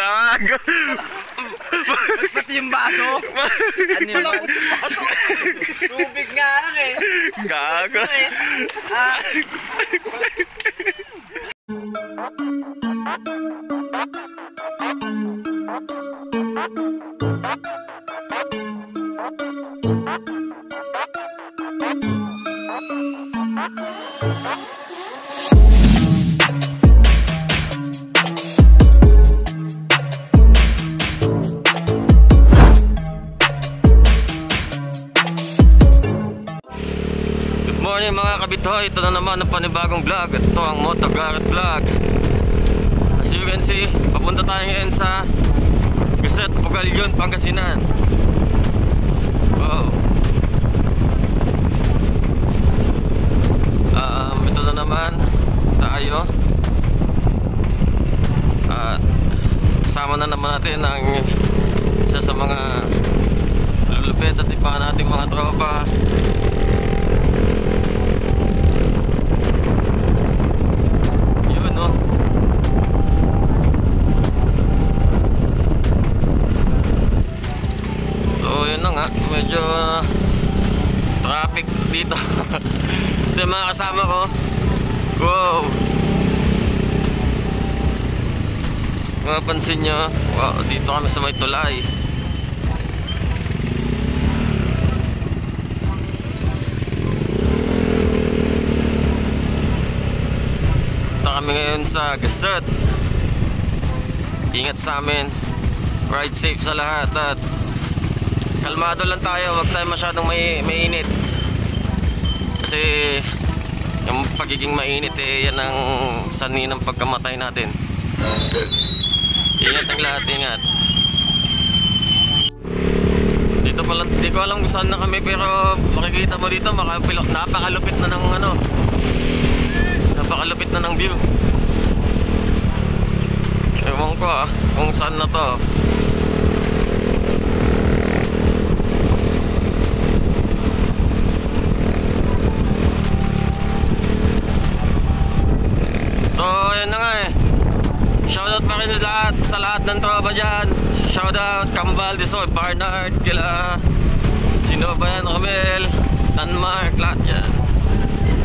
Gago. Pati yung baso. Ano yun? Malambot yung baso. Tubig nga lang eh. Gago. Mga kabitoy, ito na naman ang panibagong vlog at ito ang Moto Garrett Vlog. As you can see, papunta tayo ngayon sa Gusset, Pugalyon, Pangasinan. Wow. Ito na naman tayo. Kasama na naman natin ang isa sa mga lulupit at iba nating mga tropa. Medyo traffic dito. Ito yung mga kasama ko. Wow, mapansin nyo, wow, dito kami sa may tulay. Ito kami ngayon sa Gusset. Ingat sa amin, ride safe sa lahat at kalmado lang tayo, huwag tayo masyadong mainit. Kasi yung pagiging mainit yan ang sanhi ng pagkamatay natin. Ingat ang lahat, ingat. Dito pala, hindi ko alam kung saan na kami, pero makikita mo dito, napakalupit na ng napakalupit na ng view. Ewan ko kung saan na to. So ayun na nga shoutout pa rin sa lahat ng tropa dyan. Shoutout Kambal, Disoy, Barnard, kila sino ba yan, Romel, Tanmark, lahat yan.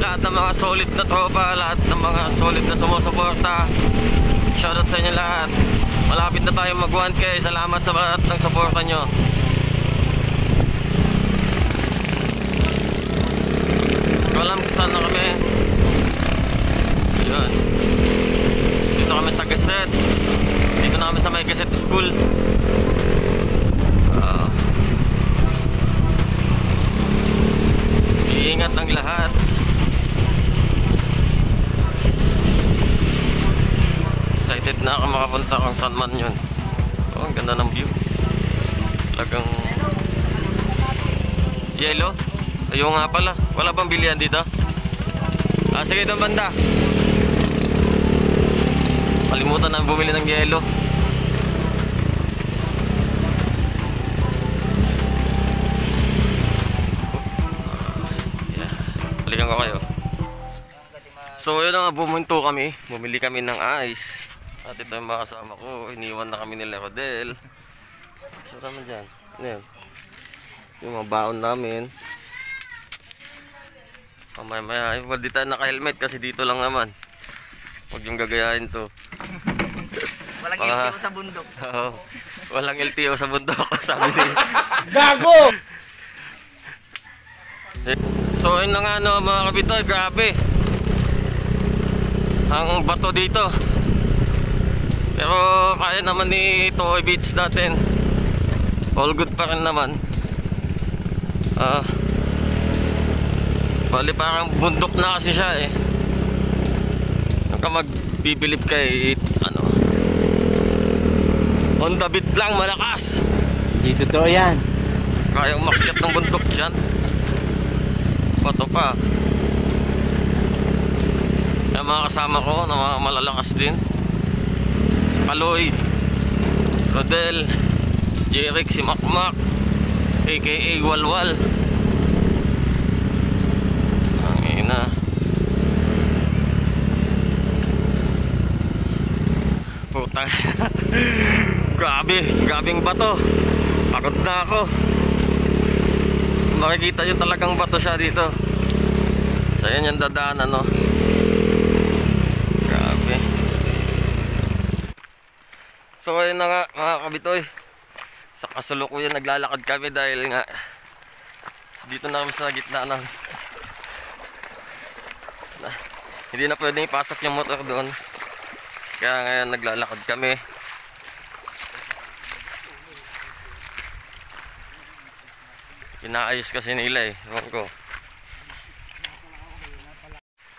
Lahat ng mga solid na tropa, lahat ng mga solid na sumusuporta. Shoutout sa inyo lahat. Malapit na tayo mag 1K. Salamat sa lahat ng suporta nyo. Alam kung saan na kami. Ayun, dito kami sa Gusset. Dito na kami sa may Gusset School. Iingat ang lahat. Excited na ako makapunta kung saan man yun. Oh, ang ganda ng view. Talagang yellow. Ayun nga pala, wala bang bilihan dito? Sige, doon banda. Kalimutan na bumili ng yelo. Balikan ko kayo. So yun na, bumunto kami. Bumili kami ng ice. At ito yung mga kasama ko. Iniwan na kami nila Rodel. So naman dyan. Ano yun? Yung mga baon namin. Mamaya, huwag di tayo naka-helmet kasi dito lang naman. Huwag yung gagayahin to. Walang LTO sa bundok. Walang LTO sa bundok, sabi niya. Gago! So yun na nga mga kabitoy, grabe ang bato dito. Pero kaya naman ni Toy Beach natin. All good pa rin naman. Bali parang bundok na kasi siya Naka magbibilib kay on the beat lang, malakas. Di totoo yan. Kaya umakyat ng bundok dyan. Bato pa. Yung mga kasama ko na mga malalakas din. Si Paloy, Rodel, si Jeric, si Makmak, aka Walwal. Ang ina. Putang. Grabing bato. Pagod na ako. Makikita yung talagang bato siya dito. So yan yung dadaanan, no. Grabe. So ayun na nga mga kabitoy. Sa kasalukuyan naglalakad kami dahil nga dito na kami sa gitna ng hindi na pwedeng ipasok yung motor doon. Kaya ngayon naglalakad kami. Inaayos kasi nila eh. Ewan ko.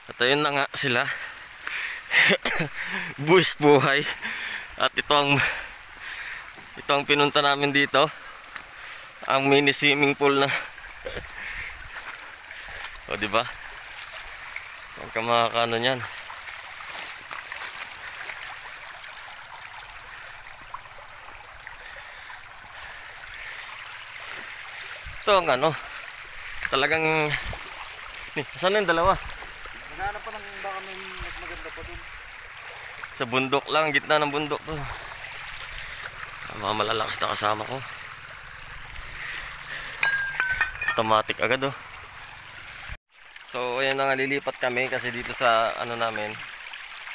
At ayun na nga sila. Buwis buhay. At ito ang pinunta namin dito. Ang mini swimming pool na. O diba? Saan ka makakano nyan? Ito ang ano, talagang saan yung dalawa? Naghanap pa ng baka may mas maganda pa dun. Sa bundok lang, gitna ng bundok to. Mga malalakas na kasama ko. Automatic agad oh. So ayan na nga, lilipat kami kasi dito sa ano namin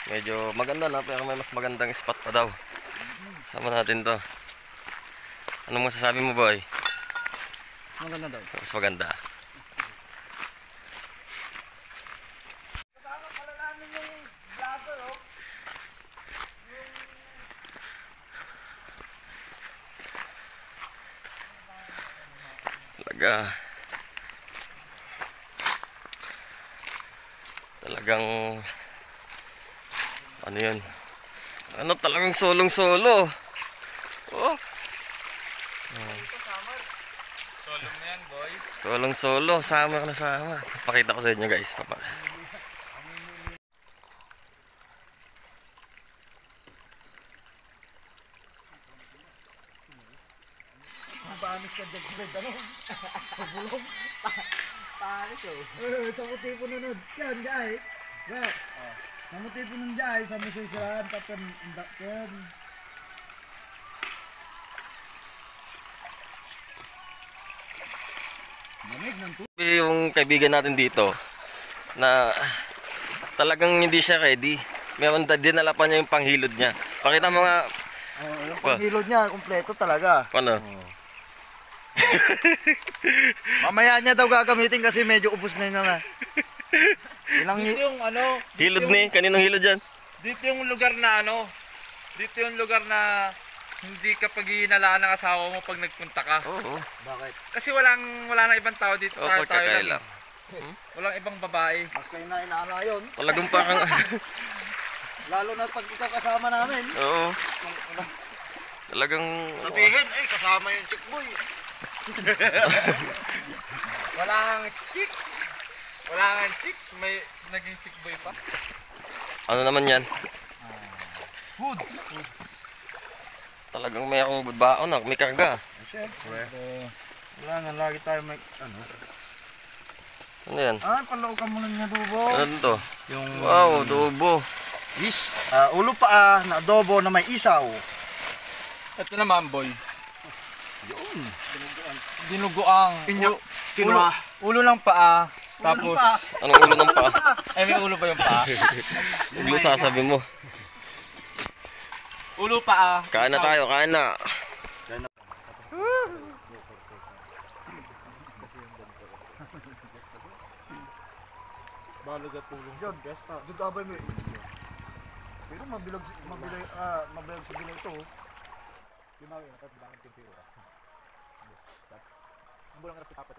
medyo maganda na, pero may mas magandang spot pa daw. Sama natin to. Anong masasabi mo, boy? Maganda daw. Mas maganda. Talagang ano yun? Ano talagang solong-solo. Oh. Solong na yan, boy. Solong-solo, sama na sama. Pakita ko sa inyo guys, papa. Panis ka dyan, ano? Pabulong. Panis oh. Sa muti po nunod. Yan, guys. Wait. Sa muti po nun guys. Sa mususan. Tapos indak yan. Mamig ng po. Yung kaibigan natin dito na talagang hindi siya ready. Meron dinala pa niya yung panghilod niya. Pakita mo nga. Yung panghilod niya, kompleto talaga. Paano? Mamaya niya daw gagamitin kasi medyo ubos na yun nga. Dito yung ano, Hilod ni? Kaninong hilod dyan? dito yung lugar na ano, dito yung lugar na hindi kapag hinalaan ng asawa mo pag nagpunta ka. Oo. Bakit? Kasi wala na ibang tao dito, Oo, tayo pagkakaya lang. lang. Walang ibang babae. Mas kayo na inaala yun. Talagang parang Lalo na pag ikaw kasama namin. oo. Talagang Sabihin, ay kasama yung chick boy. Walang chick. Walang chick, may naging chick boy pa. ano naman yan? Food. Talagang may akong baon, may karga. Siyempre. Wala nga, lagi tayo may ano. Ano yan? Ay, palookan mo lang niya adobo. Ano to? Yung Wow, adobo. ulo pa na adobo na may isaw. Ito naman, boy. Yun. Dinuguang. Kinuha. Ulo ng paa. Tapos, Anong ulo ng paa? ay may ulo ba yung paa? Ulo sasabi mo. Ulo paa. Kain na tayo, kain na. Balog at tulong. Yun, dugabay mo. Pero mabilag sa bilay ito. Yumawi, nakabilangan yung pira. Ang bulang rapi tapat.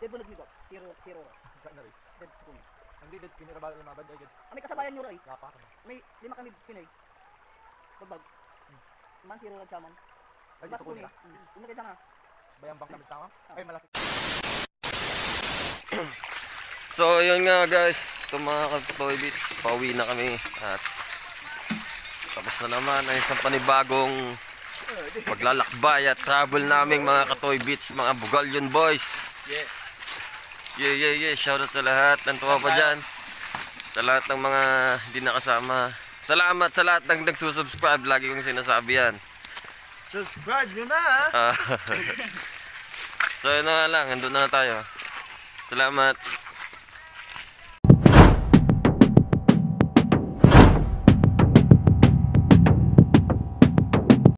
Debulag ni Bob, zero. Saan na rin? Dead chukong. Hindi, dad, kinirabala ng mabad agad. May kasabayan nyo Roy. Lapa ka. May 5 kami Pinoy. Pagbag. Man zero lag samon. Ay, Mas dito ko kuni. nila. Umukit sama. Bayang bak namin tama? Ay, malasik. So, yun nga guys. Ito mga Katoy Beats. Pauwi na kami. At tapos na naman ang isang panibagong paglalakbay at travel naming mga Katoy Beats, mga Bugalyon boys. Yeah. Yeah. Shoutout sa lahat ng tropa dyan. Sa lahat ng mga hindi nakasama. Salamat sa lahat ng nagsusubscribe. Lagi kong sinasabi yan. Subscribe nyo na ha. So yun na nga lang, andun na tayo. Salamat.